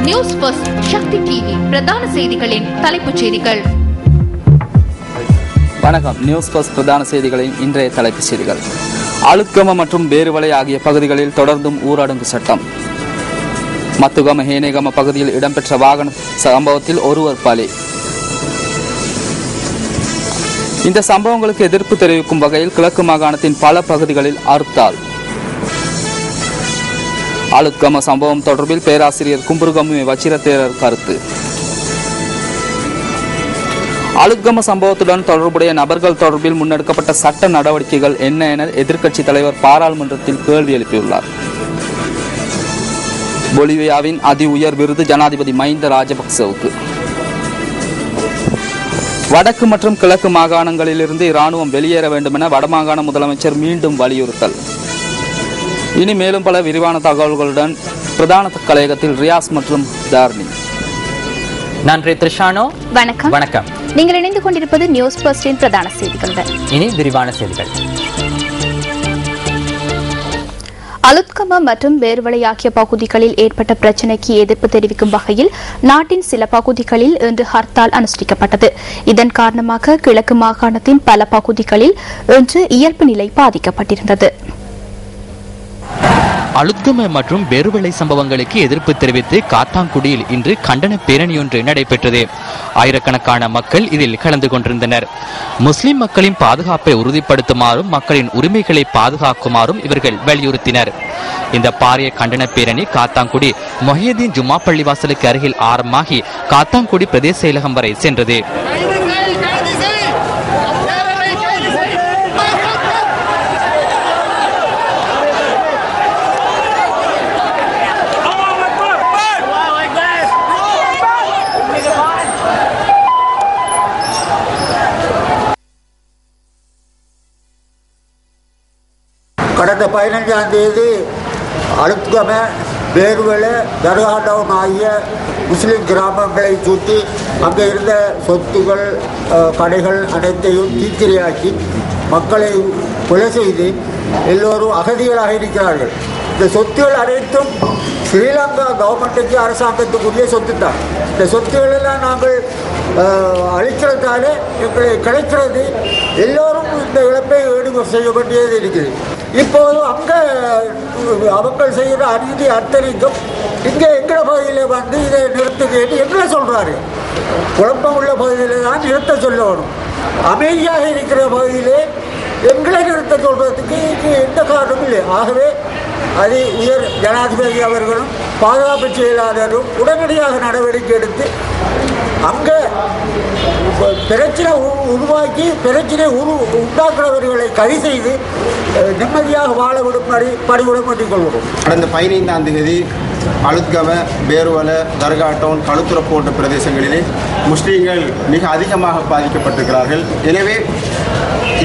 News first சக்தி TV பிரதான செய்திகளின் தலைப்புச் செய்திகள். வணக்கம். நியூஸ் ஃபர்ஸ்ட் பிரதான செய்திகளின் இன்றைய தலைப்புச் செய்திகள். அளுத்கம மற்றும் பேருவளை ஆகிய பகுதிகளில் தொடர்ந்தும் ஊரடங்கு சட்டம். மத்துகம ஹேனேகம பகுதியில் இடம்பெற்ற வாகன சம்பவத்தில் ஒருவர் பலி. இந்த சம்பவங்களுக்கு எதிர்ப்பு தெரிவிக்கும் வகையில் கிழக்கு மாகாணத்தின் பல பகுதிகளில் ஹர்த்தால். அளுத்கம சம்பவம் தொடர்பில் பேராசிரியர் கும்புருகமு வச்சிரத்தேரர் கருத்து. அளுத்கம சம்பவத்துடன் தொடர்புடைய நபர்கள் தொடர்பில் முன்னெடுக்கப்பட்ட சட்ட நடவடிக்கைகள் என்ன என எதிர்க்கட்சி தலைவர் பாராளுமன்றத்தில் கேள்வி எழுப்பியுள்ளார். பொலிவியாவின் அதி உயர் விருது ஜனாதிபதி மஹிந்த ராஜபக்சவுக்கு. வடக்கு மற்றும் கிழக்கு மாகாணங்களிலிருந்து இராணுவம் வெளியேற வேண்டும் என வடமாகாண முதலமைச்சர் மீண்டும் வலியுறுத்தல். இனி மேலும் பல விரிவான தகவல்களுடன் பிரதான கலையகத்தில் ரியாஸ் மற்றும் தார்னி. நன்றி த்ரிஷானோ. வணக்கம். வணக்கம். நீங்கள் இணைந்து கொண்டிருப்பது நியூஸ் ஃபர்ஸ்டின் பிரதான செய்திகளுடன். இனி விரிவான செய்திகள். அளுத்கம மற்றும் பேருவளை ஆகிய பகுதிகளில் ஏற்பட்ட பிரச்சினைக்கு எதிர்ப்பு தெரிவிக்கும் வகையில் நாட்டின் சில பகுதிகளில் இன்று ஹர்த்தால் அனுஷ்டிக்கப்பட்டது. இதன் காரணமாக கிழக்கு மாகாணத்தின் பல பகுதிகளில் இன்று இயல்பு நிலை பாதிக்கப்பட்டிருந்தது. அளுத்கம மற்றும் பேருவளை சம்பவங்களுக்கு எதிர்ப்பு தெரிவித்து காத்தாங்குடியில் இன்று கண்டன பேரணியொன்று நடைபெற்றது. ஆயிரக்கணக்கான மக்கள் இதில் கலந்து கொண்டிருந்தனர். முஸ்லிம் மக்களின் பாதுகாப்பை உறுதிப்படுத்துமாறும் மக்களின் உரிமைகளை பாதுகாக்குமாறும் இவர்கள் வலியுறுத்தினர். இந்த பாரிய கண்டன பேரணி காத்தாங்குடி மொஹியுத்தீன் ஜும்மா பள்ளிவாசலுக்கு அருகில் ஆரம்பமாகி காத்தாங்குடி பிரதேச செயலகம் வரை சென்றது. கடந்த 15ஆம் தேதி அளுத்கம, பேருவளை, தர்காடவுன் ஆகிய முஸ்லிம் கிராமங்களை சுற்றி அங்கே இருந்த சொத்துகள், கடைகள் அனைத்தையும் தீக்கிரையாக்கி மக்களை கொலை செய்து எல்லோரும் அகதிகளாக இருக்கிறார்கள். இந்த சொத்துகள் அனைத்தும் ஸ்ரீலங்கா கவர்மெண்ட்டுக்கு அரசாங்கத்துக்குரிய சொத்து தான். இந்த சொத்துகளெல்லாம் நாங்கள் அழிக்கிறதாலே எங்களை கிடைக்கிறது. எல்லோரும் இந்த இழப்பை ஈடு செய்ய வேண்டியது இருக்குது. இப்போது அங்கே அவங்கள் செய்கிற அநீதி அத்தனைக்கும் இங்கே எங்களை பகுதியில் வந்து இதை நிறுத்துகிறது எங்களை சொல்கிறாரு. குழப்பம் உள்ள பகுதியில் தான் நிறுத்த சொல்லணும். அமைதியாக இருக்கிற பகுதியிலே எங்களை நிறுத்த சொல்றதுக்கு எந்த காரணமும் இல்லை. ஆகவே அது உயர் ஜனாதிபதி அவர்களும் பாதுகாப்பு செயலாளரும் உடனடியாக நடவடிக்கை எடுத்து அங்கே பிரச்சனை உருவாக்கி பிரச்சனை உண்டாக்குறவர்களை கைது செய்து நிம்மதியாக வாழ விடும்படி பணிவுடன் பண்ணிக் கொள்வோம். கடந்த 15ஆம் தேதி அளுத்கம, பேருவளை, தர்காடவுன், களுத்துறை போன்ற பிரதேசங்களிலே முஸ்லீம்கள் மிக அதிகமாக பாதிக்கப்பட்டிருக்கிறார்கள். எனவே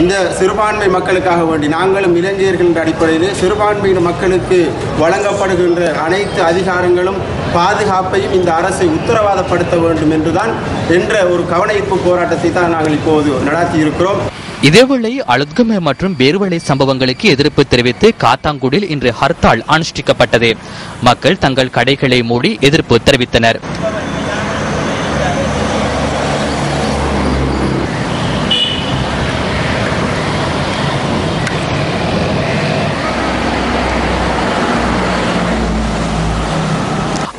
இந்த சிறுபான்மை மக்களுக்காக வேண்டி நாங்களும் இளைஞர்கள் என்ற அடிப்படையில் சிறுபான்மையின மக்களுக்கு வழங்கப்படுகின்ற அனைத்து அதிகாரங்களும் பாதுகாப்பையும் இந்த அரசை உத்தரவாதப்படுத்த வேண்டும் என்ற ஒரு கவனஈர்ப்பு போராட்டத்தை தான் நாங்கள் இப்போது நடாத்தி இருக்கிறோம். இதேவேளை அளுத்கம மற்றும் பேருவளை சம்பவங்களுக்கு எதிர்ப்பு தெரிவித்து காத்தாங்குடியில் இன்று ஹர்த்தால் அனுஷ்டிக்கப்பட்டது. மக்கள் தங்கள் கடைகளை மூடி எதிர்ப்பு தெரிவித்தனர்.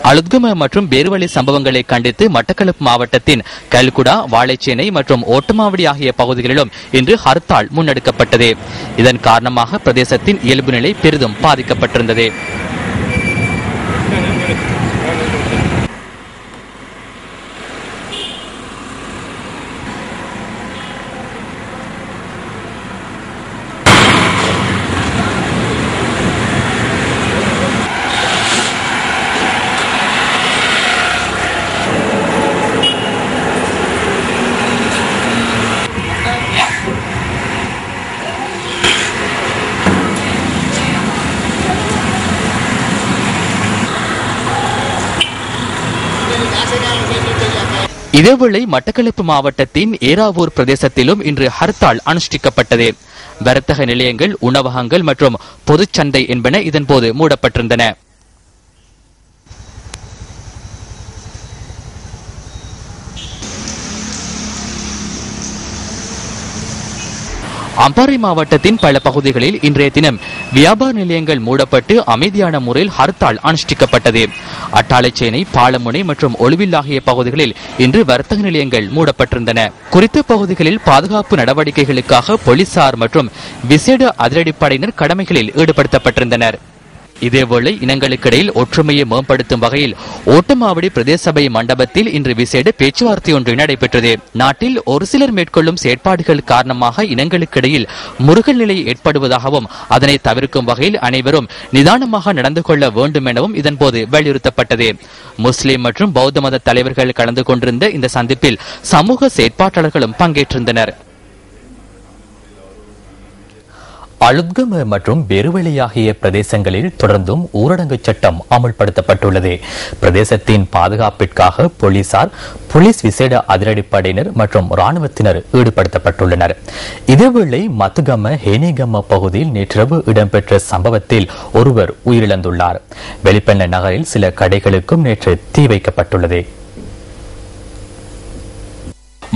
அளுத்கம மற்றும் பேருவளை சம்பவங்களை கண்டித்து மட்டக்களப்பு மாவட்டத்தின் கல்குடா, வாழைச்சேனை மற்றும் ஓட்டமாவடி ஆகிய பகுதிகளிலும் இன்று ஹர்த்தால் முன்னெடுக்கப்பட்டது. இதன் காரணமாக பிரதேசத்தின் இயல்பு நிலை பெரிதும் பாதிக்கப்பட்டிருந்தது. இதேவேளை மட்டக்களப்பு மாவட்டத்தின் ஏராவூர் பிரதேசத்திலும் இன்று ஹர்த்தால் அனுஷ்டிக்கப்பட்டது. வர்த்தக நிலையங்கள், உணவகங்கள் மற்றும் பொதுச்சந்தை என்பன இதன்போது மூடப்பட்டிருந்தன. அம்பாறை மாவட்டத்தின் பல பகுதிகளில் இன்றைய தினம் வியாபார நிலையங்கள் மூடப்பட்டு அமைதியான முறையில் ஹர்த்தால் அனுஷ்டிக்கப்பட்டது. அட்டாளைச்சேனை, பாலமுனை மற்றும் ஒளிவில் ஆகிய பகுதிகளில் இன்று வர்த்தக நிலையங்கள் மூடப்பட்டிருந்தன. குறித்த பகுதிகளில் பாதுகாப்பு நடவடிக்கைகளுக்காக போலீசார் மற்றும் விசேட அதிரடிப்படையினர் கடமைகளில் ஈடுபடுத்தப்பட்டிருந்தனர். இதேவேளை இனங்களுக்கிடையில் ஒற்றுமையை மேம்படுத்தும் வகையில் ஓட்டமாவடி பிரதேச சபை மண்டபத்தில் இன்று விசேட பேச்சுவார்த்தை ஒன்று நடைபெற்றது. நாட்டில் ஒரு சிலர் மேற்கொள்ளும் செயற்பாடுகள் காரணமாக இனங்களுக்கிடையில் முருகல் நிலை ஏற்படுவதாகவும் அதனை தவிர்க்கும் வகையில் அனைவரும் நிதானமாக நடந்து கொள்ள வேண்டும் எனவும் இதன்போது வலியுறுத்தப்பட்டது. முஸ்லிம் மற்றும் பௌத்த மத தலைவர்கள் கலந்து கொண்டிருந்த இந்த சந்திப்பில் சமூக செயற்பாட்டாளர்களும் பங்கேற்றிருந்தனர். அலுத்கம மற்றும் பெருவெளி ஆகிய பிரதேசங்களில் தொடர்ந்தும் ஊரடங்கு சட்டம் அமுல்படுத்தப்பட்டுள்ளது. பிரதேசத்தின் பாதுகாப்பிற்காக போலீஸ் விசேட அதிரடிப்படையினர் மற்றும் ராணுவத்தினர் ஈடுபடுத்தப்பட்டுள்ளனர். இதேவேளை மத்துகம ஹேனிகம பகுதியில் நேற்றிரவு இடம்பெற்ற சம்பவத்தில் ஒருவர் உயிரிழந்துள்ளார். வெளிப்பண்ண நகரில் சில கடைகளுக்கும் நேற்று தீ வைக்கப்பட்டுள்ளது.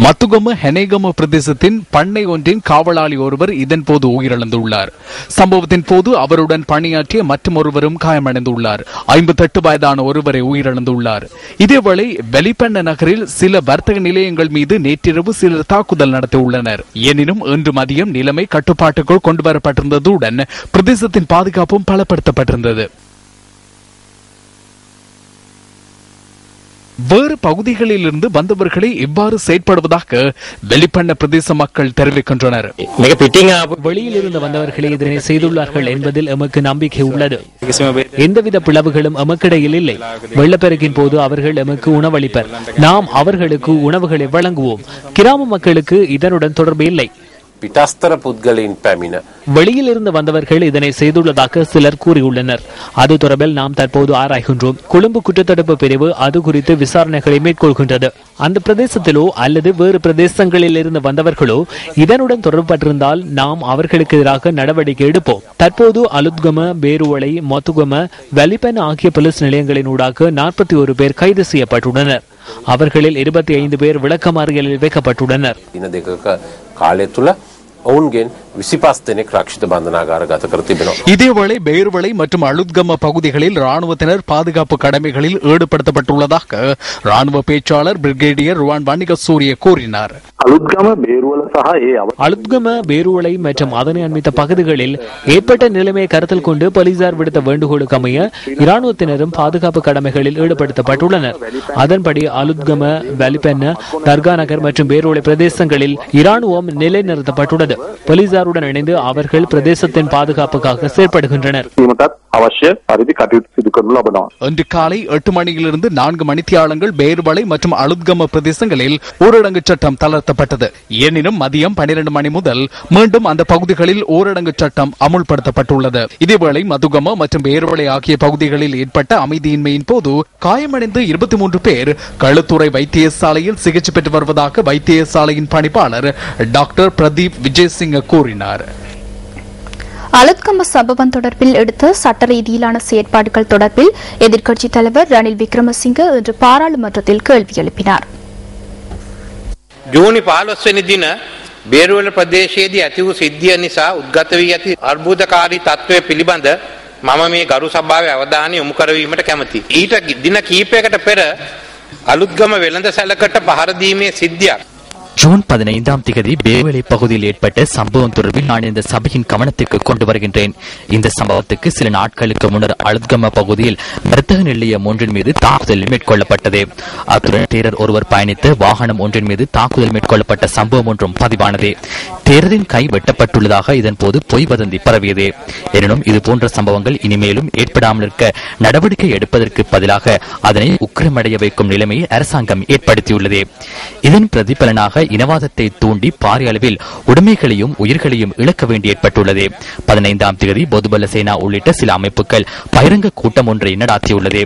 மத்துகம ஹெனேகம பிரதேசத்தின் பண்ணை ஒன்றின் காவலாளி ஒருவர் இதன்போது உயிரிழந்துள்ளார். சம்பவத்தின் போது அவருடன் பணியாற்றிய மற்றொருவரும் காயமடைந்துள்ளார். 58 வயதான ஒருவரை உயிரிழந்துள்ளார். இதேவேளை வெளிப்பண்ண நகரில் சில வர்த்தக நிலையங்கள் மீது நேற்றிரவு சிலர் தாக்குதல் நடத்தியுள்ளனர். எனினும் இன்று மதியம் நிலைமை கட்டுப்பாட்டுக்குள் கொண்டுவரப்பட்டிருந்ததுடன் பிரதேசத்தின் பாதுகாப்பும் பலப்படுத்தப்பட்டிருந்தது. வேறு பகுதிகளில் இருந்து வந்தவர்களை இவ்வாறு செயற்படுவதாக வெளிப்பண்ண பிரதேச மக்கள் தெரிவிக்கின்றனர். வெளியில் இருந்து வந்தவர்களை இதனை செய்துள்ளார்கள் என்பதில் எமக்கு நம்பிக்கை உள்ளது. எந்தவித பிளவுகளும் எமக்கிடையில் இல்லை. வெள்ளப்பெருக்கின் போது அவர்கள் எமக்கு உணவளிப்பர். நாம் அவர்களுக்கு உணவுகளை வழங்குவோம். கிராம மக்களுக்கு இதனுடன் தொடர்பு இல்லை. வெளியில் இருந்து வந்தவர்கள் இதனை செய்துள்ளதாக சிலர் கூறியுள்ளனர். அது தொடர்பில் நாம் தற்போது ஆராய்கின்றோம். கொழும்பு குற்றத்தடுப்பு பிரிவு அது குறித்து விசாரணைகளை மேற்கொள்கின்றது. அந்த பிரதேசத்திலோ அல்லது வேறு பிரதேசங்களில் இருந்து வந்தவர்களோ இதனுடன் தொடர்பட்டிருந்தால் நாம் அவர்களுக்கு எதிராக நடவடிக்கை எடுப்போம். தற்போது அலுத்கம, பேருவளை, மத்துகம, வெளிப்பன் ஆகிய போலீஸ் நிலையங்களினூடாக 41 பேர் கைது செய்யப்பட்டுள்ளனர். அவர்களில் 25 பேர் விளக்கமறியலில் வைக்கப்பட்டுள்ளனர். இதேவேளை பேருவளை மற்றும் அலுத்கம பகுதிகளில் ராணுவத்தினர் பாதுகாப்பு கடமைகளில் ஈடுபடுத்தப்பட்டுள்ளதாக ராணுவ பேச்சாளர் பிரிகேடியர் ருவான் வன்னிகசூரிய கூறினார். அலுத்கம, பேருவளை மற்றும் அதனை அண்மித்த பகுதிகளில் ஏற்பட்ட நிலைமையை கருத்தில் கொண்டு போலீசார் விடுத்த வேண்டுகோளுக்கு அமைய இராணுவத்தினரும் பாதுகாப்பு கடமைகளில் ஈடுபடுத்தப்பட்டுள்ளனர். அதன்படி அலுத்கம, வெளிப்பென்ன, தர்கா நகர் மற்றும் பேருவளை பிரதேசங்களில் இராணுவம் நிலைநிறுத்தப்பட்டுள்ளது. போலீசாருடன் இணைந்து அவர்கள் பிரதேசத்தின் பாதுகாப்புக்காக செயல்படுகின்றனர். இன்று காலை 8 மணியிலிருந்து 4 மணித்தியாலங்கள் பேருவளை மற்றும் அலுத்கம பிரதேசங்களில் ஊரடங்கு சட்டம் தளர்த்தப்பட்டது. எனினும் மதியம் 12 மணி முதல் மீண்டும் அந்த பகுதிகளில் ஊரடங்கு சட்டம் அமுல்படுத்தப்பட்டுள்ளது. இதேவேளை மதுகம மற்றும் பேருவளை ஆகிய பகுதிகளில் ஏற்பட்ட அமைதியின்மையின் போது காயமடைந்து 23 பேர் களுத்துறை வைத்தியசாலையில் சிகிச்சை பெற்று வருவதாக வைத்தியசாலையின் பணிப்பாளர் டாக்டர் பிரதீப் விஜயசிங்க கூறினார். அலுத்கம சம்பவம் தொடர்பில் எடுத்த சட்ட ரீதியிலான செயற்பாடுகள் தொடர்பில் எதிர்க்கட்சித் தலைவர் ரணில் விக்ரமசிங்க இன்று பாராளுமன்றத்தில் கேள்வி எழுப்பினார். ජූනි 15 වෙනි දින බේරුවල ප්‍රදේශයේදී ඇති වූ සිද්ධිය නිසා උද්ගත වී ඇති අර්බුදකාරී තත්ත්වය පිළිබඳ මම මේ ගරු සභාවේ අවධානය යොමු කරවීමට කැමැතියි. ඊට දින කිහිපයකට පෙර අලුත්ගම වෙළඳ සැලකට පහර දීමේ සිද්ධියක් ஜூன் 15ஆம் தேதி பேருவளை பகுதியில் ஏற்பட்ட சம்பவம் தொடர்பில் நான் இந்த சபையின் கவனத்திற்கு கொண்டு வருகின்றேன். இந்த சம்பவத்துக்கு சில நாட்களுக்கு முன்னர் அலுத்கம பகுதியில் வர்த்தக நிலையம் ஒன்றின் மீது தாக்குதல் மேற்கொள்ளப்பட்டது. அத்துடன் தேரர் ஒருவர் பயணித்த வாகனம் ஒன்றின் மீது தாக்குதல் மேற்கொள்ளப்பட்ட சம்பவம் ஒன்றும் பதிவானது. தேரரின் கை வெட்டப்பட்டுள்ளதாக இதன் போது பொய் வதந்தி பரவியது. எனினும் இதுபோன்ற சம்பவங்கள் இனிமேலும் ஏற்படாமல் இருக்க நடவடிக்கை எடுப்பதற்கு பதிலாக அதனை உக்கிரமடைய வைக்கும் நிலைமையை அரசாங்கம் ஏற்படுத்தியுள்ளது. இதன் பிரதிபலனாக இனவாதத்தை தூண்டி பாரிய அளவில் உடைமைகளையும் உயிர்களையும் இழக்க வேண்டி ஏற்பட்டுள்ளது. 15ஆம் தேதி பொதுபல சேனா உள்ளிட்ட சில அமைப்புகள் பகிரங்க கூட்டம் ஒன்றை நடாத்தியுள்ளது.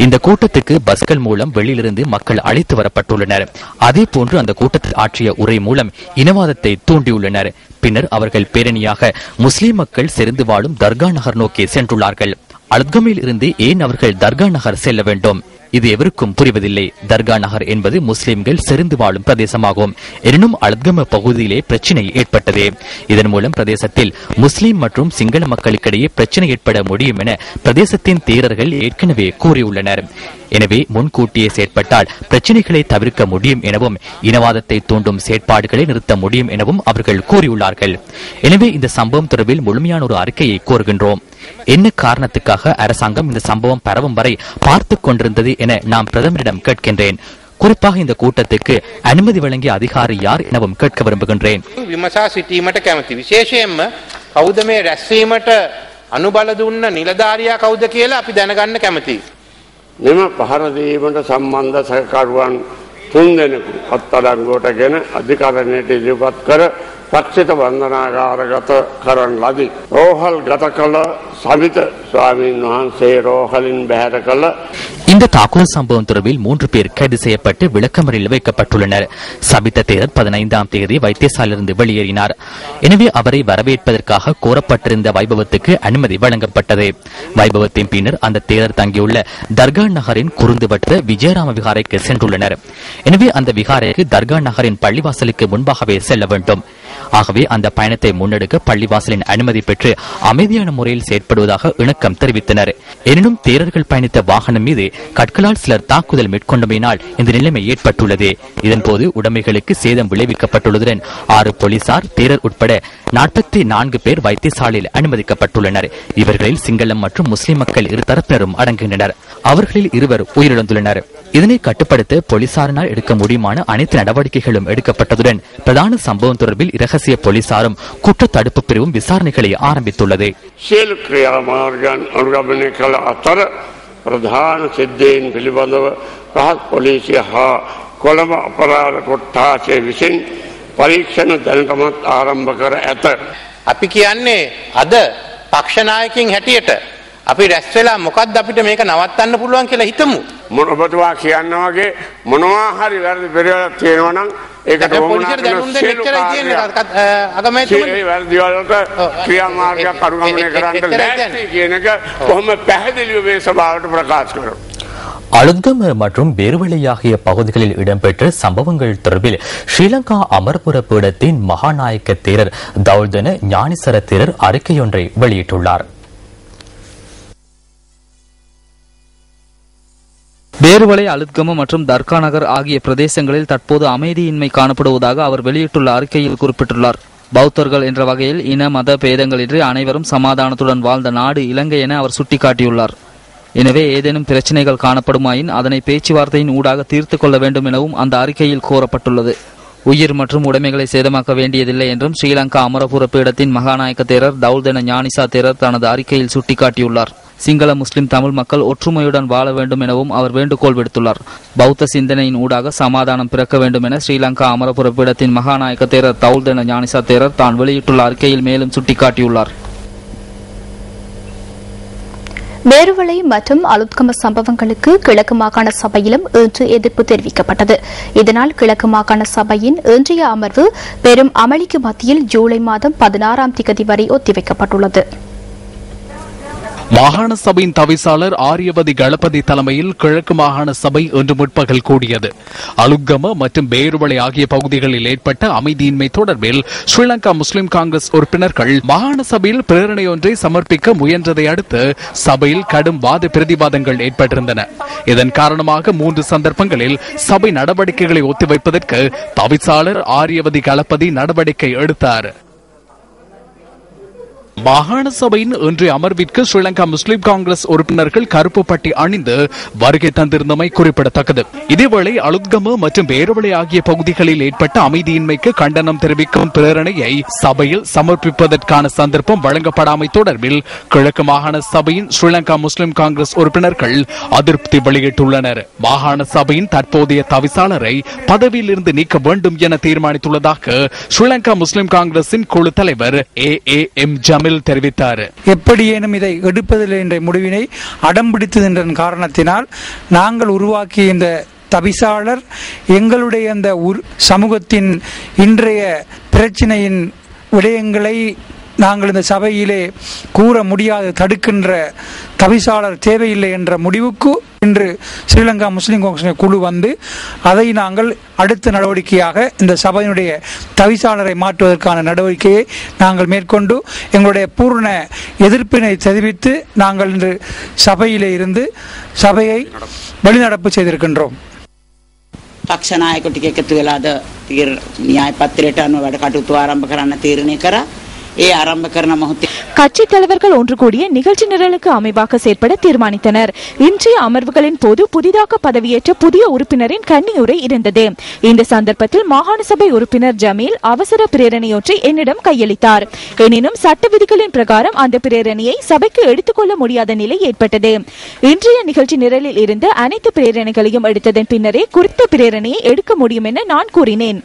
இந்த கூட்டத்துக்கு பஸ்கள் மூலம் வெளியிலிருந்து மக்கள் அழைத்து வரப்பட்டுள்ளனர். அதே போன்று அந்த கூட்டத்தில் ஆற்றிய உரை மூலம் இனவாதத்தை தூண்டியுள்ளனர். பின்னர் அவர்கள் பேரணியாக முஸ்லிம் மக்கள் செறிந்து வாழும் தர்கா நகர் நோக்கி சென்றுள்ளார்கள். அலுத்கமில் இருந்து ஏன் அவர்கள் தர்கா நகர் செல்ல வேண்டும்? இது எவருக்கும் புரிவதில்லை. தர்கா நகர் என்பது முஸ்லிம்கள் செறிந்து வாழும் பிரதேசமாகும். எனினும் அலத்கம பகுதியிலே பிரச்சினை ஏற்பட்டது. இதன் மூலம் பிரதேசத்தில் முஸ்லிம் மற்றும் சிங்கள மக்களுக்கிடையே பிரச்சினை ஏற்பட முடியும் என பிரதேசத்தின் தேரர்கள் ஏற்கனவே கூறியுள்ளனர். எனவே முன்கூட்டியே செயற்பட்டால் பிரச்சினைகளை தவிர்க்க முடியும் எனவும் இனவாதத்தை தூண்டும் செயற்பாடுகளை நிறுத்த முடியும் எனவும் அவர்கள் கூறியுள்ளார்கள். எனவே இந்த சம்பவம் தொடர்பில் முழுமையான ஒரு அறிக்கையை கோருகின்றோம். என்ன காரணத்துக்காக அரசாங்கம் இந்த சம்பவம் பரவும் வரை பார்த்து கொண்டிருந்தது என நாம் பிரதமரிடம் கேட்கின்றேன். குறிப்பாக இந்த கூட்டத்துக்கு அனுமதி வழங்கிய அதிகாரி யார் எனவும் கேட்க விரும்புகின்றேன். විමසා සිටීමට කැමති. විශේෂයෙන්ම කවුද මේ රැස්වීමට අනුබල දුන්න නිලධාරියා කවුද කියලා අපි දැනගන්න කැමතියි. මෙම පහර දීමට සම්බන්ධ සහකරුවන් 3 දෙනෙකු අත්අඩංගුවටගෙන අධිකරණයට ඉදිරිපත් කර පක්ෂිත බන්ධනාගාරගත කරන ලදී. රෝහල් ගත කළ සමිත ස්වාමීන් වහන්සේ රෝහලින් බැහැර කළ இந்த தாக்குதல் சம்பவம் தொடர்பில் 3 பேர் கைது செய்யப்பட்டு விளக்கமறியலில் வைக்கப்பட்டுள்ளனர். சபித்த தேரர் 15ஆம் தேதி வைத்தியசாலையிலிருந்து வெளியேறினார். எனவே அவரை வரவேற்பதற்காக கோரப்பட்டிருந்த வைபவத்துக்கு அனுமதி வழங்கப்பட்டது. வைபவத்தின் பின்னர் அந்த தேரர் தங்கியுள்ள தர்கா நகரின் குருந்துவட்ட விஜயராம விகாரைக்கு சென்றுள்ளனர். எனவே அந்த விகாரைக்கு தர்கா நகரின் பள்ளிவாசலுக்கு முன்பாகவே செல்ல வேண்டும். ஆகவே அந்த பயணத்தை முன்னெடுக்க பள்ளிவாசலின் அனுமதி பெற்று அமைதியான முறையில் செயற்படுவதாக இணக்கம் தெரிவித்தனர். எனினும் தேரர்கள் பயணித்த வாகனம் மீது கற்களால் சிலர் தாக்குதல் மேற்கொண்டமையினால் இந்த நிலைமை ஏற்பட்டுள்ளது. இதன்போது உடைமைகளுக்கு சேதம் விளைவிக்கப்பட்டுள்ளதுடன் 6 போலீசார் தேரர் உட்பட 44 பேர் வைத்தியசாலையில் அனுமதிக்கப்பட்டுள்ளனர். இவர்களில் சிங்களம் மற்றும் முஸ்லிம் மக்கள் இரு தரப்பினரும் அடங்குகின்றனர். அவர்களில் 2 உயிரிழந்துள்ளனர். இதனை கட்டுப்படுத்த போலீசாரினால் எடுக்க முடியுமான அனைத்து நடவடிக்கைகளும் எடுக்கப்பட்டதுடன் பிரதான சம்பவம் தொடர்பில் இரகசிய போலீசாரும் குற்ற தடுப்பு பிரிவும் விசாரணைகளை ஆரம்பித்துள்ளது. සියලු ක්‍රියාමාර්ගයන් අනුගමනය කළ අතර ප්‍රධාන සිද්ධීන් පිළිබඳව රහස් පොලිසිය හා කොළඹ අපරාධ කොට්ටාසය විසින් පරීක්ෂණ දැනටමත් ආරම්භ කර ඇත. අපි කියන්නේ අද පක්ෂ නායකයින් හැටියට අපි රැස් වෙලා මොකද්ද අපිට මේක නවත්තන්න පුළුවන් කියලා හිතමු. මොනබතුවා කියන්න වගේ මොනවා හරි වැරදි පෙරේලක් තියෙනවා නම් ඒකට පොලිසියට දැනුම් දෙන්න එච්චරයි තියෙන්නේ අගමැතිතුමනි. ඒ වැරදි වලට ක්‍රියාමාර්ගයක් අනුගමනය කරන්න ලෑස්ති කියන එක කොහොම පැහැදිලිව මේ සභාවට ප්‍රකාශ කරනවා. அலுத்கம மற்றும் பேருவளை ஆகிய பகுதிகளில் இடம்பெற்ற சம்பவங்கள் தொடர்பில் ஸ்ரீலங்கா அமரபுர பீடத்தின் மகாநாயக்க தேரர் தௌல்தன ஞானிசர தேரர் அறிக்கையொன்றை வெளியிட்டுள்ளார். பேருவளை, அலுத்கம மற்றும் தர்கா நகர் ஆகிய பிரதேசங்களில் தற்போது அமைதியின்மை காணப்படுவதாக அவர் வெளியிட்டுள்ள அறிக்கையில் குறிப்பிட்டுள்ளார். பௌத்தர்கள் என்ற வகையில் இன மத பேதங்களின்றி அனைவரும் சமாதானத்துடன் வாழ்ந்த நாடு இலங்கை என அவர் சுட்டிக்காட்டியுள்ளார். எனவே ஏதேனும் பிரச்சனைகள் காணப்படுமாயின் அதனை பேச்சுவார்த்தையின் ஊடாக தீர்த்து கொள்ள வேண்டும் எனவும் அந்த அறிக்கையில் கோரப்பட்டுள்ளது. உயிர் மற்றும் உடைமைகளை சேதமாக்க வேண்டியதில்லை என்றும் ஸ்ரீலங்கா அமரபுர பீடத்தின் மகாநாயக்க தேரர் தௌல்தன ஞானிசா தேரர் தனது அறிக்கையில் சுட்டிக்காட்டியுள்ளார். சிங்கள முஸ்லிம் தமிழ் மக்கள் ஒற்றுமையுடன் வாழ வேண்டும் எனவும் அவர் வேண்டுகோள் விடுத்துள்ளார். பௌத்த சிந்தனையின் ஊடாக சமாதானம் பிறக்க வேண்டும் என ஸ்ரீலங்கா அமரபுர பீடத்தின் மகாநாயக்க தேரர் தௌல்தன ஞானிசா தேரர் தான் வெளியிட்டுள்ள அறிக்கையில் மேலும் சுட்டிக்காட்டியுள்ளார். பேருவளை மற்றும் அலுத்கம சம்பவங்களுக்கு கிழக்கு மாகாண சபையிலும் இன்று எதிர்ப்பு தெரிவிக்கப்பட்டது. இதனால் கிழக்கு மாகாண சபையின் இன்றைய அமர்வு பெரும் அமளிக்கு மத்தியில் ஜூலை மாதம் 16ஆம் திகதி வரை ஒத்திவைக்கப்பட்டுள்ளது. மாகாண சபையின் தவிசாளர் ஆரியவதி கணபதி தலைமையில் கிழக்கு மாகாண சபை இன்று முற்பகல் கூடியது. அலுத்கம மற்றும் பேருவளை ஆகிய பகுதிகளில் ஏற்பட்ட அமைதியின்மை தொடர்பில் ஸ்ரீலங்கா முஸ்லிம் காங்கிரஸ் உறுப்பினர்கள் மாகாண சபையில் பிரேரணை ஒன்றை சமர்ப்பிக்க முயன்றதை அடுத்து சபையில் கடும் வாத பிரதிவாதங்கள் ஏற்பட்டிருந்தன. இதன் காரணமாக 3 சந்தர்ப்பங்களில் சபை நடவடிக்கைகளை ஒத்திவைப்பதற்கு தவிசாளர் ஆரியவதி கணபதி நடவடிக்கை எடுத்தார். மாகாண சபையின் இன்றைய அமர்விற்கு ஸ்ரீலங்கா முஸ்லிம் காங்கிரஸ் உறுப்பினர்கள் கருப்பு பட்டி அணிந்து வருகை தந்திருந்தமை குறிப்பிடத்தக்கது. இதேவேளை அலுத்கம மற்றும் பேருவளை ஆகிய பகுதிகளில் ஏற்பட்ட அமைதியின்மைக்கு கண்டனம் தெரிவிக்கும் பிரேரணையை சபையில் சமர்ப்பிப்பதற்கான சந்தர்ப்பம் வழங்கப்படாமை தொடர்பில் கிழக்கு மாகாண சபையின் ஸ்ரீலங்கா முஸ்லிம் காங்கிரஸ் உறுப்பினர்கள் அதிருப்தி வெளியிட்டுள்ளனர். மாகாண சபையின் தற்போதைய தவிசாளரை பதவியில் இருந்து நீக்க வேண்டும் என தீர்மானித்துள்ளதாக ஸ்ரீலங்கா முஸ்லிம் காங்கிரசின் குழு தலைவர் AAM ஜமீல் தெரிவித்தார். எப்படியேனும் இதை எடுப்பதில்லை என்ற முடிவினை அடம்பிடித்தது என்ற காரணத்தினால் நாங்கள் உருவாக்கிய இந்த தவிசாளர் எங்களுடைய அந்த சமூகத்தின் இன்றைய பிரச்சனையின் விடயங்களை நாங்கள் இந்த சபையிலே கூற முடியாது, தடுக்கின்ற தவிசாளர் தேவையில்லை என்ற முடிவுக்கு இன்று ஸ்ரீலங்கா முஸ்லிம் காங்கிரஸ் குழு வந்து அதை நாங்கள் அடுத்த நடவடிக்கையாக இந்த சபையினுடைய தவிசாளரை மாற்றுவதற்கான நடவடிக்கையை நாங்கள் மேற்கொண்டு எங்களுடைய பூர்ண எதிர்ப்பினை தெரிவித்து நாங்கள் இன்று சபையிலே இருந்து சபையை வெளிநடப்பு செய்திருக்கின்றோம். පක්ෂ නායක ටික එකතු වෙලාද න්‍යාය පත්‍රයට අනුව වැඩ කටයුතු ආරම්භ කරන්න තීරණය කරා. ඒ ආරම්භ කරන මොහොතේ கட்சி தலைவர்கள் ஒன்று கூடிய நிகழ்ச்சி நிரலுக்கு அமைவாக செயற்பட தீர்மானித்தனர். இன்றைய அமர்வுகளின் போது புதிதாக பதவியேற்ற புதிய உறுப்பினரின் கன்னியுரை இருந்தது. இந்த சந்தர்ப்பத்தில் மாகாண சபை உறுப்பினர் ஜமீல் அவசர பிரேரணையொன்றை என்னிடம் கையளித்தார். எனினும் சட்ட விதிகளின் பிரகாரம் அந்த பிரேரணையை சபைக்கு எடுத்துக்கொள்ள முடியாத நிலை ஏற்பட்டது. இன்றைய நிகழ்ச்சி நிரலில் இருந்த அனைத்து பிரேரணைகளையும் எடுத்ததன் பின்னரே குறித்த பிரேரணையை எடுக்க முடியும் என நான் கூறினேன்.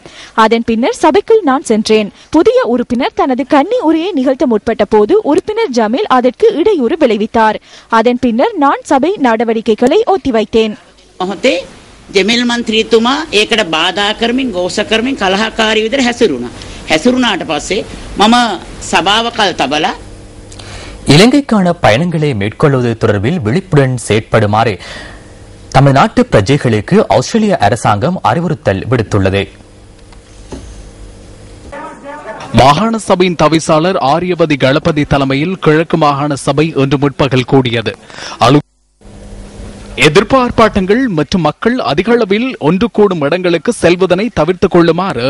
அதன் பின்னர் சபைக்குள் நான் சென்றேன். புதிய உறுப்பினர் தனது கன்னி உரையை நிகழ்த்த முற்பட்ட போது உறுப்பினர் ஜமீல் அதற்கு இடையூறு விளைவித்தார். அதன் பின்னர் நான் சபை நடவடிக்கைகளை ஒத்திவைத்தேன். ජමීල් මන්ත්‍රීතුමා ඒකට බාධා කරමින් ගෝස කරමින් කලහකාරී විදිහට හැසිරුණා. හැසිරුණාට පස්සේ මම සභාව කල් තබලා இலங்கைக்கான பயணங்களை மேற்கொள்வது தொடர்பில் விழிப்புடன் செயற்படுமாறு தமிழ்நாட்டு பிரஜைகளுக்கு ஆஸ்திரேலிய அரசாங்கம் அறிவுறுத்தல் விடுத்துள்ளது. மாகாண சபையின் தவிசாளர் ஆரியவதி கணபதி தலைமையில் கிழக்கு மாகாண சபை இன்று முற்பகல் கூடியது. எதிர்ப்பு ஆர்ப்பாட்டங்கள் மற்றும் மக்கள் அதிக அளவில் ஒன்று கூடும் இடங்களுக்கு செல்வதனை தவிர்த்துக் கொள்ளுமாறு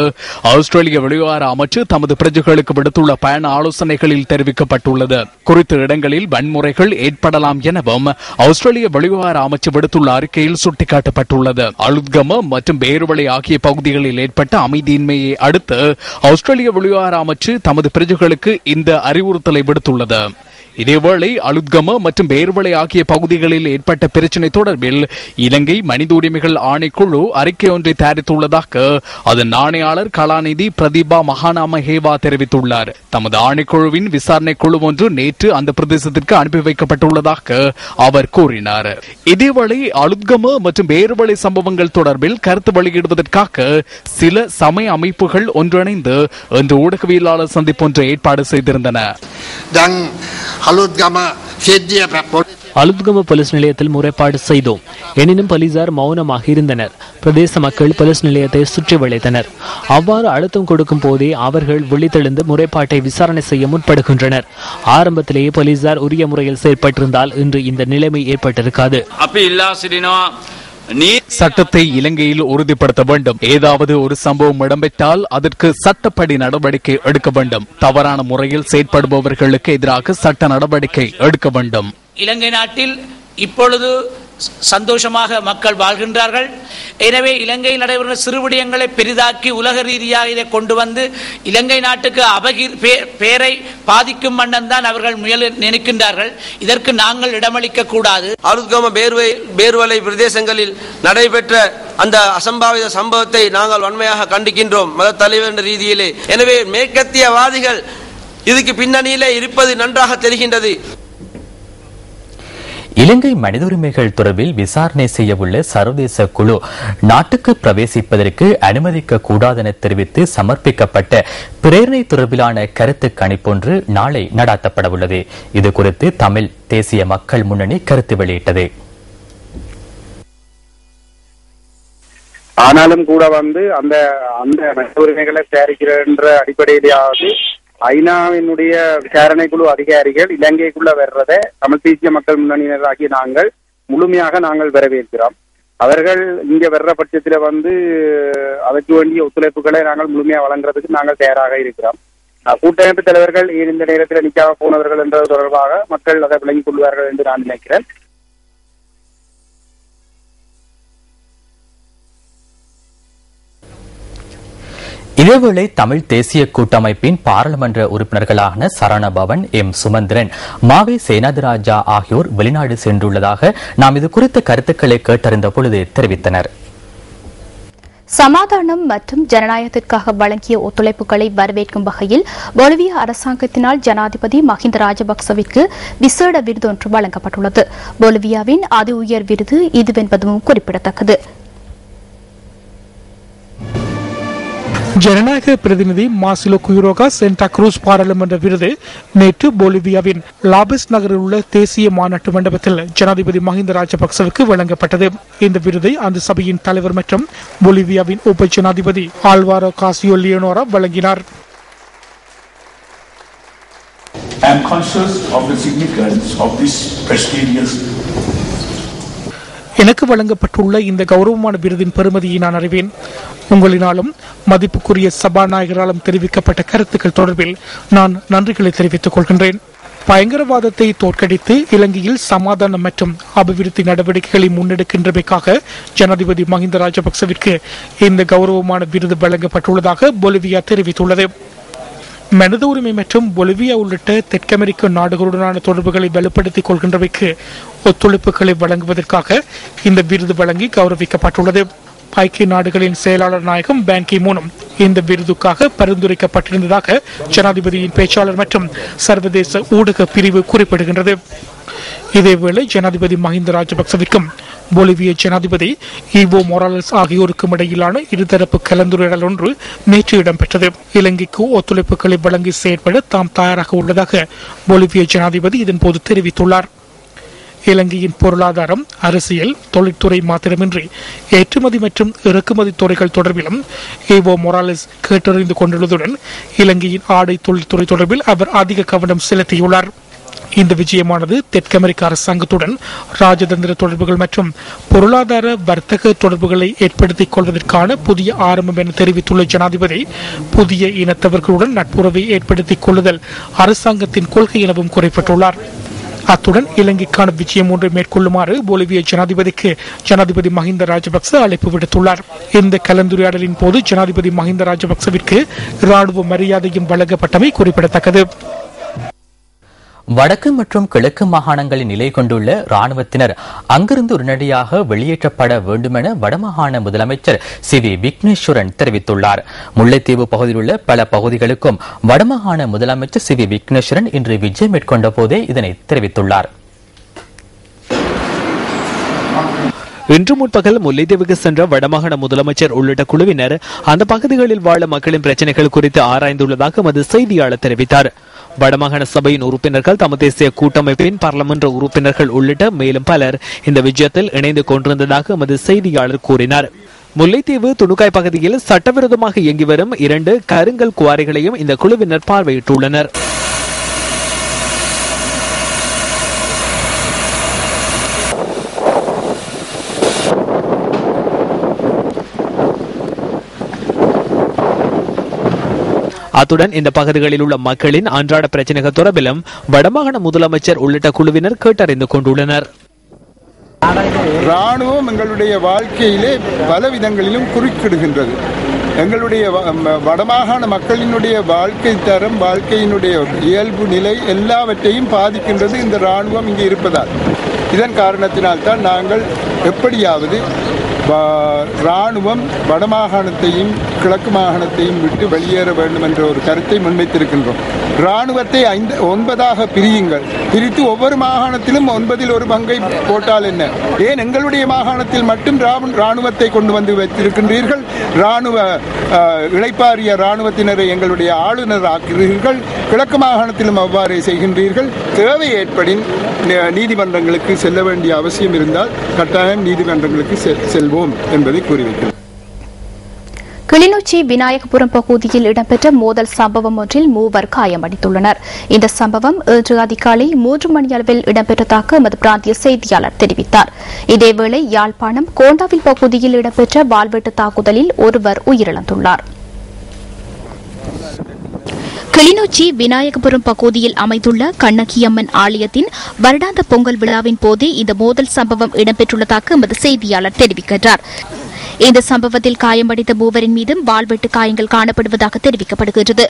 ஆஸ்திரேலிய வெளிவார அமைச்சு தமது பிரஜைகளுக்கு விடுத்துள்ள பயண ஆலோசனைகளில் தெரிவிக்கப்பட்டுள்ளது. குறித்த இடங்களில் வன்முறைகள் ஏற்படலாம் எனவும் ஆஸ்திரேலிய வெளிவார அமைச்சு விடுத்துள்ள அறிக்கையில் சுட்டிக்காட்டப்பட்டுள்ளது. அலுத்கம மற்றும் பேருவளை ஆகிய பகுதிகளில் ஏற்பட்ட அமைதியின்மையை அடுத்து ஆஸ்திரேலிய வெளிவார அமைச்சு தமது பிரஜைகளுக்கு இந்த அறிவுறுத்தலை விடுத்துள்ளது. இதேவேளை அலுத்கம மற்றும் பேர்வளை ஆகிய பகுதிகளில் ஏற்பட்ட பிரச்சினை தொடர்பில் இலங்கை மனித உரிமைகள் ஆணைக்குழு அறிக்கை ஒன்றை தயாரித்துள்ளதாக அதன் ஆணையாளர் கலாநிதி பிரதீபா மகாநாமஹேவா தெரிவித்துள்ளார். தமது ஆணைக்குழுவின் விசாரணை குழு ஒன்று நேற்று அந்த பிரதேசத்திற்கு அனுப்பி வைக்கப்பட்டுள்ளதாக அவர் கூறினார். இதேவேளை அலுத்கம மற்றும் பேர்வளை சம்பவங்கள் தொடர்பில் கருத்து வெளியிடுவதற்காக சில சமய அமைப்புகள் ஒன்றிணைந்து இன்று ஊடகவியலாளர் சந்திப்பு ஒன்றை ஏற்பாடு செய்திருந்தன. அலுத்கம போலீஸ் நிலையத்தில் முறைப்பாடு செய்தோம். எனினும் போலீசார் மௌனமாக இருந்தனர். பிரதேச மக்கள் போலீஸ் நிலையத்தை சுற்றி வளைத்தனர். அவ்வாறு அழுத்தம் கொடுக்கும் போதே அவர்கள் விழித்தெழுந்து முறைப்பாட்டை விசாரணை செய்ய முற்படுகின்றனர். ஆரம்பத்திலேயே போலீசார் உரிய முறையில் செயற்பட்டிருந்தால் இன்று இந்த நிலைமை ஏற்பட்டிருக்காது. சட்டத்தை இலங்கையில் உறுதிப்படுத்த வேண்டும். ஏதாவது ஒரு சம்பவம் இடம்பெற்றால் அதற்கு சட்டப்படி நடவடிக்கை எடுக்க வேண்டும். தவறான முறையில் செயற்படுபவர்களுக்கு எதிராக சட்ட நடவடிக்கை எடுக்க வேண்டும். இலங்கை நாட்டில் இப்பொழுது சந்தோஷமாக மக்கள் வாழ்கின்றார்கள். எனவே இலங்கையில் நடைபெறும் சிறுவிடயங்களை பெரிதாக்கி உலக ரீதியாக இதை கொண்டு வந்து இலங்கை நாட்டுக்கு பேரை பாதிக்கும் வண்ணம் தான் அவர்கள் முயல் நினைக்கின்றார்கள். இதற்கு நாங்கள் இடமளிக்க கூடாது. அலுத்கம பேர்வளை பிரதேசங்களில் நடைபெற்ற அந்த அசம்பாவித சம்பவத்தை நாங்கள் வன்மையாக கண்டிக்கின்றோம் மத தலைவர் என்ற ரீதியிலே. எனவே மேற்கத்தியவாதிகள் இதுக்கு பின்னணியிலே இருப்பது நன்றாக தெரிகின்றது. இலங்கை மனித உரிமைகள் தொடர்பில் விசாரணை செய்யவுள்ள சர்வதேச குழு நாட்டுக்கு பிரவேசிப்பதற்கு அனுமதிக்க கூடாது என தெரிவித்து சமர்ப்பிக்கப்பட்ட பிரேரணை தொடர்பிலான கருத்து கணிப்பொன்று நாளை நடாத்தப்பட உள்ளது. இதுகுறித்து தமிழ் தேசிய மக்கள் முன்னணி கருத்து வெளியிட்டது. ஆனாலும் கூட அந்த மனித உரிமைகளை தயாரிக்கின்ற அடிப்படையிலாவது ஐநாவினுடைய விசாரணை குழு அதிகாரிகள் இலங்கைக்குள்ள வர்றதை தமிழ் தேசிய மக்கள் முன்னணியினராகிய நாங்கள் முழுமையாக வரவேற்கிறோம். அவர்கள் இங்க வர்ற பட்சத்துல அதற்கு வேண்டிய ஒத்துழைப்புகளை நாங்கள் முழுமையாக வழங்குறதுக்கு நாங்கள் தயாராக இருக்கிறோம். கூட்டமைப்பு தலைவர்கள் இந்த நேரத்தில் நிக்காம போனவர்கள் என்பது தொடர்பாக மக்கள் அதை விளங்கிக் கொள்வார்கள் என்று நான் நினைக்கிறேன். இதேவேளை தமிழ் தேசிய கூட்டமைப்பின் பாராளுமன்ற உறுப்பினர்களான சரணபவன், எம் சுமந்திரன், மாவே சேனாதிராஜா ஆகியோர் வெளிநாடு சென்றுள்ளதாக நாம் இது குறித்த கருத்துக்களை கேட்டறிந்த பொழுது தெரிவித்தனர். சமாதானம் மற்றும் ஜனநாயகத்திற்காக வழங்கிய ஒத்துழைப்புகளை வரவேற்கும் வகையில் பொலிவியா அரசாங்கத்தினால் ஜனாதிபதி மஹிந்த ராஜபக்சவிற்கு விசேட விருது ஒன்று வழங்கப்பட்டுள்ளது. பொலிவியாவின் அதி உயர் விருது இதுவென்பதும் குறிப்பிடத்தக்கது. ஜனநாயக பிரதிநிதி மாசிலோ குயிரோகா சென்டா குரூஸ் பாராளுமன்ற விருது நேற்று பொலிவியாவின் லாபஸ் நகரில் உள்ள தேசிய மாநாட்டு மண்டபத்தில் ஜனாதிபதி மஹிந்த ராஜபக்சவுக்கு வழங்கப்பட்டது. இந்த விருதை அந்த சபையின் தலைவர் மற்றும் பொலிவியாவின் உப ஜனாதிபதி ஆல்வாரோ காசியோ லியோனோரா வழங்கினார். I am conscious of the significance of this prestigious. எனக்கு வழங்கப்பட்டுள்ள இந்த கௌரவமான விருதின் பெருமதியை நான் அறிவேன். உங்களினாலும் மதிப்புக்குரிய சபாநாயகராலும் தெரிவிக்கப்பட்ட கருத்துக்கள் தொடர்பில் நான் நன்றிகளை தெரிவித்துக் கொள்கின்றேன். பயங்கரவாதத்தை தோற்கடித்து இலங்கையில் சமாதானம் மற்றும் அபிவிருத்தி நடவடிக்கைகளை முன்னெடுக்கின்றமைக்காக ஜனாதிபதி மஹிந்த ராஜபக்சவிற்கு இந்த கௌரவமான விருது வழங்கப்பட்டுள்ளதாக பொலிவியா தெரிவித்துள்ளது. மனித உரிமை மற்றும் பொலிவியா உள்ளிட்ட தெற்கமெரிக்க நாடுகளுடனான தொடர்புகளை வலுப்படுத்திக் கொள்கின்றவைக்கு ஒத்துழைப்புகளை வழங்குவதற்காக இந்த விருது வழங்கி கௌரவிக்கப்பட்டுள்ளது. ஐக்கிய நாடுகளின் செயலாளர் நாயகம் பான் கி மூனும் இந்த விருதுக்காக பரிந்துரைக்கப்பட்டிருந்ததாக ஜனாதிபதியின் பேச்சாளர் மற்றும் சர்வதேச ஊடக பிரிவு குறிப்பிடுகின்றது. இதேவேளை ஜனாதிபதி மஹிந்த ராஜபக்சவிற்கும் பொலிவிய ஜனாதிபதி ஈவோ மொராலஸ் ஆகியோருக்கும் இடையிலான இருதரப்பு கலந்துரையாடல் ஒன்று நேற்று இடம்பெற்றது. இலங்கைக்கு ஒத்துழைப்புகளை வழங்கி செயற்பட தாம் தயாராக உள்ளதாக பொலிவிய ஜனாதிபதி இதன்போது தெரிவித்துள்ளார். இலங்கையின் பொருளாதாரம், அரசியல், தொழில்துறை மாத்திரமின்றி ஏற்றுமதி மற்றும் இறக்குமதி துறைகள் தொடர்பிலும் ஈவோ மொராலஸ் கேட்டறிந்து கொண்டுள்ளதுடன் இலங்கையின் ஆடை தொழில்துறை தொடர்பில் அவர் அதிக கவனம் செலுத்தியுள்ளார். இந்த விஜயமானது தெற்கமெரிக்க அரசாங்கத்துடன் ராஜதந்திர தொடர்புகள் மற்றும் பொருளாதார வர்த்தக தொடர்புகளை ஏற்படுத்திக் கொள்வதற்கான புதிய ஆரம்பம் என தெரிவித்துள்ள ஜனாதிபதி, புதிய இனத்தவர்களுடன் நட்புறவை ஏற்படுத்திக் கொள்ளுதல் அரசாங்கத்தின் கொள்கை எனவும் குறிப்பிட்டுள்ளார். அத்துடன் இலங்கைக்கான விஜயம் ஒன்றை மேற்கொள்ளுமாறு பொலிவிய ஜனாதிபதிக்கு ஜனாதிபதி மஹிந்த ராஜபக்ச அழைப்பு விடுத்துள்ளார். இந்த கலந்துரையாடலின் போது ஜனாதிபதி மஹிந்த ராஜபக்சவிற்கு இராணுவ மரியாதையும் வழங்கப்பட்டமை குறிப்பிடத்தக்கது. வடக்கு மற்றும் கிழக்கு மாகாணங்களில் நிலை கொண்டுள்ள ராணுவத்தினர் அங்கிருந்து உடனடியாக வெளியேற்றப்பட வேண்டுமென வடமாகாண முதலமைச்சர் சி வி விக்னேஸ்வரன் தெரிவித்துள்ளார். முல்லைத்தீவு பகுதியில் உள்ள பல பகுதிகளுக்கும் வடமாகாண முதலமைச்சர் சி வி விக்னேஸ்வரன் இன்று விஜயம் மேற்கொண்ட போதே இதனை தெரிவித்துள்ளார். இன்று முற்பகல் முல்லைத்தீவுக்கு சென்ற வடமாகாண முதலமைச்சர் உள்ளிட்ட குழுவினர் அந்த பகுதிகளில் வாழும் மக்களின் பிரச்சினைகள் குறித்து ஆராய்ந்துள்ளதாக எமது செய்தியாளர் தெரிவித்தார். வடமாகாண சபையின் உறுப்பினர்கள், தமது தேசிய கூட்டமைப்பின் பாராளுமன்ற உறுப்பினர்கள் உள்ளிட்ட மேலும் பலர் இந்த விஜயத்தில் இணைந்து கொண்டிருந்ததாக எமது செய்தியாளர் கூறினார். முல்லைத்தீவு துணுக்காய் பகுதியில் சட்டவிரோதமாக இயங்கி வரும் 2 கருங்கல் குவாரிகளையும் இந்த குழுவினர் பார்வையிட்டுள்ளனர். அத்துடன் இந்த பகுதிகளில் உள்ள மக்களின் அன்றாட பிரச்சனைகள் தொடர்பிலும் வடமாகாண முதலமைச்சர் உள்ளிட்ட குழுவினர் கேட்டறிந்து கொண்டுள்ளனர். ராணுவம் எங்களுடைய வாழ்க்கையிலே பல விதங்களிலும் குறுக்கிடுகின்றது. எங்களுடைய வடமாகாண மக்களினுடைய வாழ்க்கை தரம், வாழ்க்கையினுடைய இயல்பு நிலை எல்லாவற்றையும் பாதிக்கின்றது இந்த ராணுவம் இங்கே இருப்பதால். இதன் காரணத்தினால்தான் நாங்கள் எப்படியாவது ராணுவம் வடமாகாணத்தையும் கிழக்கு மாகாணத்தையும் விட்டு வெளியேற வேண்டும் என்ற ஒரு கருத்தை முன்வைத்திருக்கின்றோம். ராணுவத்தை 9ஆக பிரியுங்கள், பிரித்து ஒவ்வொரு மாகாணத்திலும் 9இல் ஒரு பங்கை போட்டால் என்ன? ஏன் எங்களுடைய மாகாணத்தில் மட்டும் ராணுவத்தை கொண்டு வந்து வைத்திருக்கின்றீர்கள்? ராணுவ இளைப்பாறிய ராணுவத்தினரை எங்களுடைய ஆளுநர் ஆக்குகிறீர்கள். கிழக்கு மாகாணத்திலும் அவ்வாறே செய்கின்றீர்கள். தேவை ஏற்படின் நீதிமன்றங்களுக்கு செல்ல வேண்டிய அவசியம் இருந்தால் கட்டாயம் நீதிமன்றங்களுக்கு செல்வோம் என்பதை கூறியிருக்கிறேன். கிளிநொச்சி விநாயகபுரம் பகுதியில் இடம்பெற்ற மோதல் சம்பவம் ஒன்றில் 3 காயமடைந்துள்ளனர். இந்த சம்பவம் இன்று அதிகாலை 3 மணியளவில் இடம்பெற்றதாக எமது பிராந்திய செய்தியாளர் தெரிவித்தார். இதேவேளை யாழ்ப்பாணம் கோண்டாவில் பகுதியில் இடம்பெற்ற வாள்வெட்டு தாக்குதலில் ஒருவர் உயிரிழந்துள்ளார். கிளிநொச்சி விநாயகபுரம் பகுதியில் அமைந்துள்ள கண்ணகியம்மன் ஆலயத்தின் வருடாந்த பொங்கல் விழாவின் போதே இந்த மோதல் சம்பவம் இடம்பெற்றுள்ளதாக எமது செய்தியாளர் தெரிவிக்கின்றார். இந்த சம்பவத்தில் காயமடைந்த 3 மீதும் வாள்வெட்டு காயங்கள் காணப்படுவதாக தெரிவிக்கப்படுகிறது.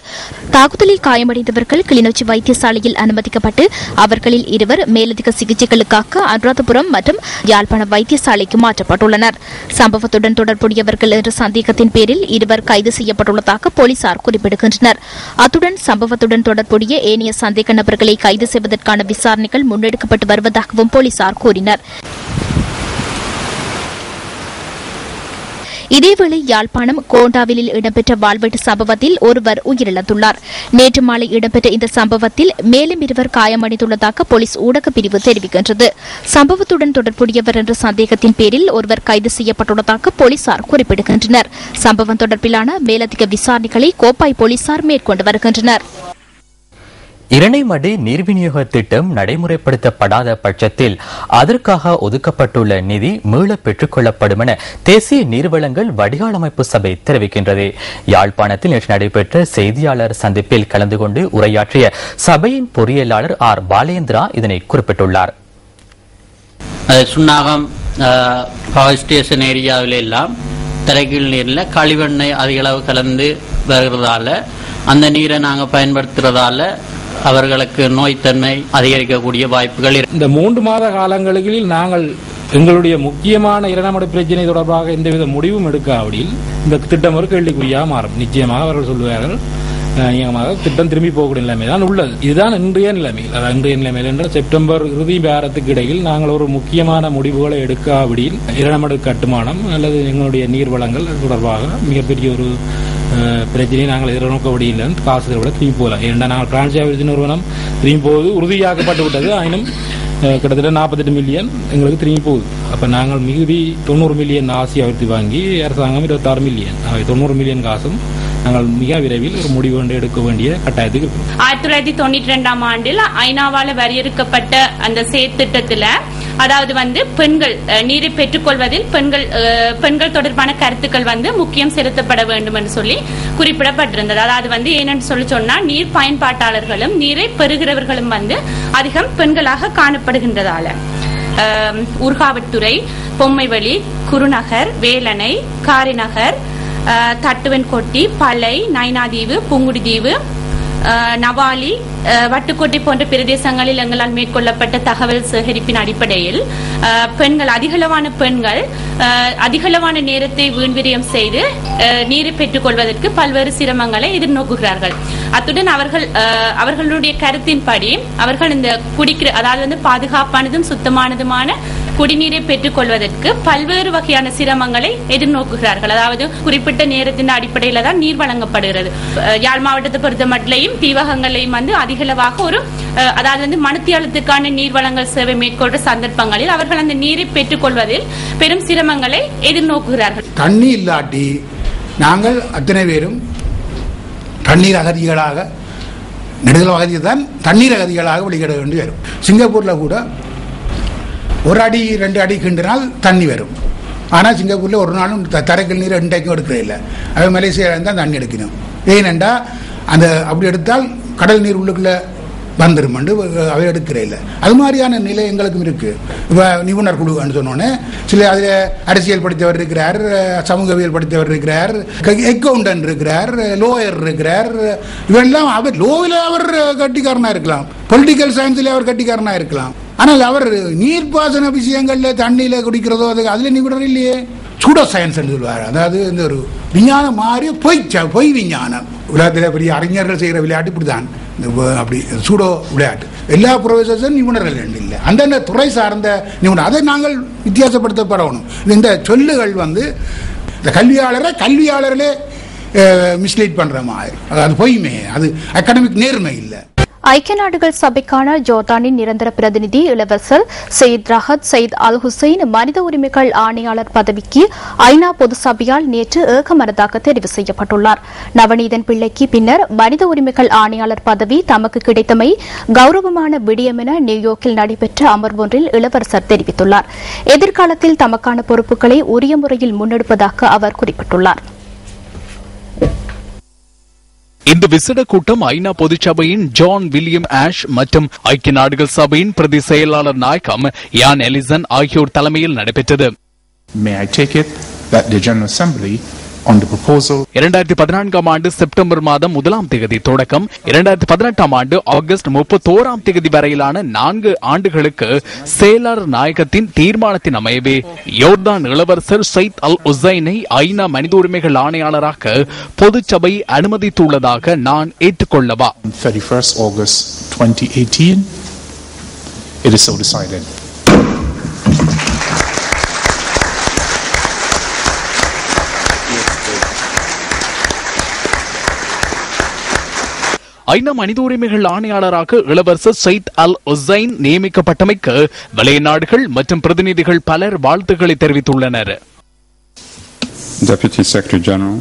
தாக்குதலில் காயமடைந்தவர்கள் கிளிநொச்சி வைத்தியசாலையில் அனுமதிக்கப்பட்டு அவர்களில் 2 மேலதிக சிகிச்சைகளுக்காக அனுராதபுரம் மற்றும் யாழ்ப்பாணம் வைத்தியசாலைக்கு மாற்றப்பட்டுள்ளனர். சம்பவத்துடன் தொடர்புடையவர்கள் என்ற சந்தேகத்தின் பேரில் 2 கைது செய்யப்பட்டுள்ளதாக போலீசார் குறிப்பிடுகின்றனர். அத்துடன் சம்பவத்துடன் தொடர்புடைய ஏனைய சந்தேக நபர்களை கைது செய்வதற்கான விசாரணைகள் முன்னெடுக்கப்பட்டு வருவதாகவும் போலீசார் கூறினர். இதேவேளை யாழ்ப்பாணம் கோண்டாவிலில் இடம்பெற்ற வாள்வெட்டு சம்பவத்தில் ஒருவர் உயிரிழந்துள்ளார். நேற்று மாலை இடம்பெற்ற இந்த சம்பவத்தில் மேலும் இருவர் காயமடைந்துள்ளதாக போலீஸ் ஊடகப் பிரிவு தெரிவிக்கின்றது. சம்பவத்துடன் தொடர்புடையவர் என்ற சந்தேகத்தின் பேரில் ஒருவர் கைது செய்யப்பட்டுள்ளதாக போலீசார் குறிப்பிடுகின்றனர். சம்பவம் தொடர்பிலான மேலதிக விசாரணைகளை கோப்பாய் போலீசார் மேற்கொண்டு வருகின்றனர். இரணைமடு நீர் விநியோக திட்டம் நடைமுறைப்படுத்தப்படாத பட்சத்தில் அதற்காக ஒதுக்கப்பட்டுள்ள நிதி மீள பெற்றுக் கொள்ளப்படும் என தேசிய நீர்வளங்கள் வடிகால் அமைப்பு சபை தெரிவிக்கின்றது. யாழ்ப்பாணத்தில் நேற்று நடைபெற்ற செய்தியாளர் சந்திப்பில் கலந்து கொண்டு உரையாற்றிய சபையின் பொறியியலாளர் ஆர் பாலேந்திரா இதனை குறிப்பிட்டுள்ளார். சுண்ணாகம் பவர் ஸ்டேஷன் ஏரியாவில் எல்லாம் தரைக்கீழ் நீரில் கழிவெண்ணெய் அதிக அளவு கலந்து வருகிறதால அந்த நீரை நாங்கள் பயன்படுத்துறதால அவர்களுக்கு நோய்த்தன்மை அதிகரிக்கக்கூடிய வாய்ப்புகள். இந்த 3 மாத காலங்களில் நாங்கள் எங்களுடைய முக்கியமான இரண்டாமடு பிரச்சனை தொடர்பாக எந்தவித முடிவும் எடுக்காவிடில் இந்த திட்டம் ஒரு கேள்விக்குறியாக மாறும். நிச்சயமாக அவர்கள் சொல்லுவார்கள் திட்டம் திரும்பி போகக்கூடிய நிலைமை தான் உள்ளது. இதுதான் இன்றைய நிலைமையில். இன்றைய நிலைமையில் என்ற செப்டம்பர் இறுதி வாரத்துக்கு இடையில் நாங்கள் ஒரு முக்கியமான முடிவுகளை எடுக்காவிடில் இரண்டாமடு கட்டுமானம் அல்லது எங்களுடைய நீர் வளங்கள் தொடர்பாக மிகப்பெரிய ஒரு பிரச்சனையை நாங்கள் எதிர்நோக்கபடியில் காசு விட திரும்பி போகலாம். ஏன்னா நாங்கள் பிரான்ஸ் அபிவிருத்தி நிறுவனம் திரும்பி போவது உறுதியாக்கப்பட்டு விட்டது. ஆயினும் கிட்டத்தட்ட 48 மில்லியன் எங்களுக்கு திரும்பி போகுது. அப்போ நாங்கள் மிகுதி 90 மில்லியன் ஆசி அபிவிருத்தி வாங்கி அரசாங்கம் 26 மில்லியன் 90 மில்லியன் காசும் நாங்கள் மிக விரைவில் ஒரு முடிவு கொண்டு எடுக்க வேண்டிய கட்டாயத்துக்கு இருக்கும். 1992ஆம் ஆண்டில் ஐநாவால் வரையறுக்கப்பட்ட அந்த செயற்திட்டத்தில் அதாவது பெண்கள் நீரை பெற்றுக்கொள்வதில் பெண்கள் தொடர்பான கருத்துக்கள் முக்கியம் செலுத்தப்பட வேண்டும் என்று சொல்லி குறிப்பிடப்பட்டிருந்தது. அதாவது ஏனென்று சொல்லி சொன்னா நீர் பயன்பாட்டாளர்களும் நீரை பெறுகிறவர்களும் அதிகம் பெண்களாக காணப்படுகின்றதால ஊர்காவட்டுறை, பொம்மைவெளி, குருநகர், வேலணை, காரிநகர், தட்டுவன்கொட்டி, பளை, நைனாதீவு, புங்குடிதீவு, நவாலி, வட்டுக்கோட்டை போன்ற பிரதேசங்களில் எங்களால் மேற்கொள்ளப்பட்ட தகவல் சேகரிப்பின் அடிப்படையில் அதிகளவான பெண்கள் அதிகளவான நேரத்தை வீண்விரயம் செய்து நீரை பெற்றுக் கொள்வதற்கு பல்வேறு சிரமங்களை எதிர்நோக்குகிறார்கள். அத்துடன் அவர்களுடைய கருத்தின்படி அவர்கள் இந்த அதாவது பாதுகாப்பானதும் சுத்தமானதுமான குடிநீரை பெற்றுக் கொள்வதற்கு பல்வேறு வகையான சிரமங்களை எதிர்நோக்குகிறார்கள். அதாவது குறிப்பிட்ட நேரத்தின் அடிப்படையில தான் நீர் வழங்கப்படுகிறது. யாழ் மாவட்டத்தை பொறுத்த மட்டிலையும் தீவகங்களையும் அதிகளவாக ஒரு அதாவது மணித்தியாலத்துக்கான நீர் வழங்கல் சேவை மேற்கொள்ற சந்தர்ப்பங்களில் அவர்கள் அந்த நீரை பெற்றுக் கொள்வதில் பெரும் சிரமங்களை எதிர்நோக்குகிறார்கள். தண்ணி இல்லாட்டி நாங்கள் அத்தனை பேரும் தண்ணீர் அகதிகளாக நெடுதல் அகதி தான் தண்ணீர் அகதிகளாக வெளியிட வேண்டி வரும். சிங்கப்பூர்ல கூட 1 அடி 2 அடி கிண்டினால் தண்ணி வரும். ஆனால் சிங்கப்பூரில் ஒரு நாளும் தரைக்கல் நீர் 2 அடிக்கும் எடுக்கிறதில்லை. அது மலேசியாவில் தான் தண்ணி எடுக்கணும். ஏனென்றா அந்த அப்படி எடுத்தால் கடல் நீர் உள்ளுக்குள்ளே வந்துடும் அவை எடுக்கிறதில்லை. அது மாதிரியான நிலை எங்களுக்கும் இருக்குது. இப்போ நிபுணர் குழுன்னு சொன்னோன்னே சில அதில் அரசியல் படித்தவர் இருக்கிறார், சமூகவியல் படித்தவர் இருக்கிறார், அக்கௌண்டன்ட் இருக்கிறார், லோயர் இருக்கிறார். இவெல்லாம் அவர் லோவில் அவர் கட்டிக்காரனாக இருக்கலாம், பொலிட்டிக்கல் சயின்ஸில் அவர் கட்டிக்காரனாக இருக்கலாம். ஆனால் அவர் நீர்ப்பாசன விஷயங்கள்ல தண்ணியில குடிக்கிறதோ அதுல நிபுணர் இல்லையே. சூடோ சயின்ஸ் சொல்லுவார். அதாவது இந்த ஒரு விஞ்ஞானம் மாறி பொய் விஞ்ஞானம். உலகத்தில் பெரிய அறிஞர்கள் செய்கிற விளையாட்டு இப்படிதான், அப்படி சூடோ விளையாட்டு. எல்லா ப்ரொஃபஸர்ஸும் நிபுணர்கள் இல்லை, அந்தந்த துறை சார்ந்த நிபுணர். அதை நாங்கள் வித்தியாசப்படுத்தப்படணும். இந்த சொல்லுகள் இந்த கல்வியாளர்களே மிஸ்லீட் பண்ற மாதிரி. அது பொய்மே, அது அகாடமிக் நேர்மை இல்லை. ஐக்கிய நாடுகள் சபைக்கான ஜோர்டானின் நிரந்தர பிரதிநிதி இளவரசர் சயீத் ரஹத் சயீத் அல் ஹுசைன் மனித உரிமைகள் ஆணையாளர் பதவிக்கு ஐநா பொது சபையால் நேற்று ஏகமனதாக தெரிவு செய்யப்பட்டுள்ளார். நவநீதன் பிள்ளைக்கு பின்னர் மனித உரிமைகள் ஆணையாளர் பதவி தமக்கு கிடைத்தமை கௌரவமான விடயம் என நியூயார்க்கில் நடைபெற்ற அமர்வு ஒன்றில் இளவரசர் தெரிவித்துள்ளார். எதிர்காலத்தில் தமக்கான பொறுப்புகளை உரிய முறையில் முன்னெடுப்பதாக அவர் குறிப்பிட்டுள்ளார். இந்த விசேட கூட்டம் ஐநா பொதுச்சபையின் ஜான் வில்லியம் ஆஷ் மற்றும் ஐக்கிய நாடுகள் சபையின் பிரதி செயலாளர் நாயகம் யான் எலிசன் ஆகியோர் தலைமையில் நடைபெற்றது. 2014 ஆண்டு செப்டம்பர் மாதம் 1ஆம் தேதி தொடக்கம் 2018ஆம் ஆண்டு ஆகஸ்ட் 31ஆம் தேதி வரையிலான 4 ஆண்டுகளுக்கு செயலாளர் நாயகத்தின் தீர்மானத்தின் அமையவே யோர்தான் இளவரசர் சயீத் அல் ஹுசைனை ஐநா மனித உரிமைகள் ஆணையாளராக பொதுச்சபை அனுமதித்துள்ளதாக நான் ஏற்றுக்கொள்ளவா? 31st August 2018 it is so decided. . ஐநா மனித உரிமைகள் ஆணையாளராக இளவரசர் சயித் அல் உசைன் நியமிக்கப்பட்டமைக்கு வளைய நாடுகள் மற்றும் பிரதிநிதிகள் பலர் வாழ்த்துக்களை தெரிவித்துள்ளனர். Deputy Secretary General,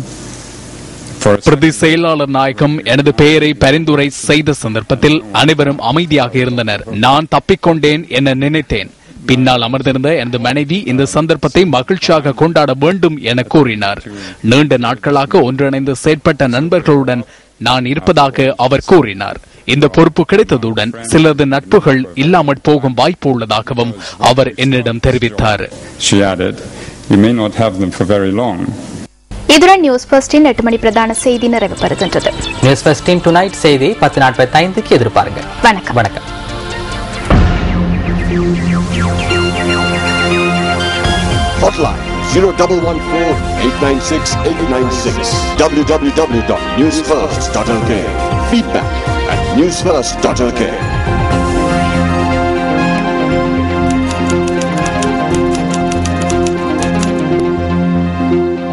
பிரதி செயலாளர் நாயகம் எனது பெயரை பரிந்துரை செய்த சந்தர்ப்பத்தில் அனைவரும் அமைதியாக இருந்தனர். நான் தப்பிக்கொண்டேன் என நினைத்தேன். பின்னால் அமர்ந்திருந்த எனது மனைவி இந்த சந்தர்ப்பத்தை மகிழ்ச்சியாக கொண்டாட வேண்டும் என கூறினார். நீண்ட நாட்களாக ஒன்றிணைந்து செயற்பட்ட நண்பர்களுடன் நான் இருப்பதாக அவர் கூறினார். இந்த பொறுப்பு கிடைத்ததுடன் சிலரது நட்புகள் இல்லாமல் போகும் வாய்ப்பு உள்ளதாகவும் அவர் என்னிடம் தெரிவித்தார். she added, you may not have them for very long. இதுடன் நியூஸ் ஃபர்ஸ்டின் 8 மணி பிரதான செய்தி நிறைவு பெறுகின்றது. நியூஸ் ஃபர்ஸ்டின் டுநைட் செய்தி 10:45 எதிர்பாருங்கள். வணக்கம். வணக்கம். Hotline 0114-896-896 www.newsfirst.lk. Feedback at newsfirst.lk.